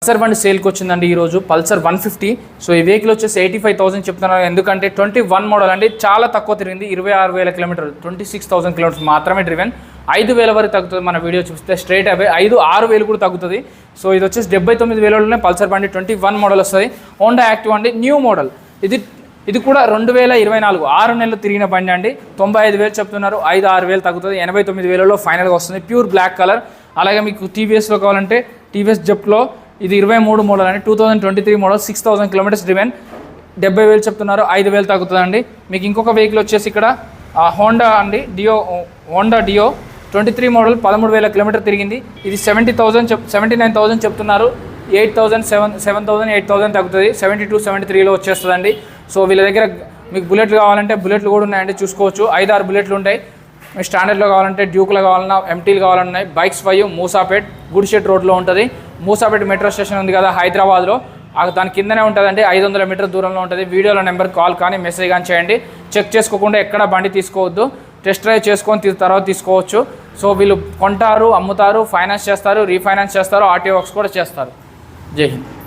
Pulsar బండి సేల్కి వచ్చిందండి ఈరోజు పల్సర్ 150. సో ఈ వెహికల్ వచ్చేసి 85,000 చెప్తున్నారు. ఎందుకంటే 21 మోడల్ అండి, చాలా తక్కువ తిరిగింది. 26,000 కిలోమీటర్లు, 26,000 కిలోమీటర్స్ మాత్రమే డ్రివెన్. 5,000 వరకు తగ్గుతుంది. మన వీడియో చూస్తే స్ట్రైట్ అవే 6,000 కూడా తగ్గుతుంది. సో ఇది వచ్చేసి 79,000లోనే పల్సర్ బండి 21 మోడల్ వస్తుంది. హోండా యాక్టివ్ అండి, న్యూ మోడల్. ఇది కూడా 2024 6 నెలలు తిరిగిన బండి అండి. 95,000 చెప్తున్నారు. 6,000 తగ్గుతుంది. 89,000లో ఫైనల్గా వస్తుంది. Pure black colour. అలాగే మీకు టీవీఎస్లో కావాలంటే టీవీఎస్ జెప్లో ఇది 23 మోడల్ అండి, 2023 మోడల్, 6,000 కిలోమీటర్స్ డ్రివెన్. 70,000 చెప్తున్నారు. 5,000 తగ్గుతుందండి. మీకు ఇంకొక వెహికల్ వచ్చేసి ఇక్కడ హోండా అండి, హోండా డియో 23 మోడల్, 13,000 కిలోమీటర్ తిరిగింది. ఇది 79,000 చెప్తున్నారు. 8,000, 7,000, 8,000 తగ్గుతుంది. 72, 73లో వచ్చేస్తుందండి. సో వీళ్ళ దగ్గర మీకు బుల్లెట్లు కావాలంటే బుల్లెట్లు కూడా ఉన్నాయండి, చూసుకోవచ్చు. 5-6 బుల్లెట్లు ఉంటాయి. మీకు స్టాండర్డ్లో కావాలంటే డ్యూక్లో కావాలన్నా, ఎంటీలు కావాలన్నా. బైక్స్ 5 మూసాపేట్ గుడిషెట్ రోడ్లో ఉంటుంది. మూసాపేట్ మెట్రో స్టేషన్ ఉంది కదా హైదరాబాద్లో, దాని కిందనే ఉంటుందండి. 500 మీటర్ దూరంలో ఉంటుంది. వీడియోలో నెంబర్ కాల్ కానీ మెసేజ్ కానీ చేయండి. చెక్ చేసుకోకుండా ఎక్కడ బండి తీసుకోవద్దు. టెస్ట్ డ్రైవ్ చేసుకొని తర్వాత తీసుకోవచ్చు. సో వీళ్ళు కొంటారు, అమ్ముతారు, ఫైనాన్స్ చేస్తారు, రీఫైనాన్స్ చేస్తారు, ఆర్టీఓ వర్క్స్ కూడా చేస్తారు. జై హింద్.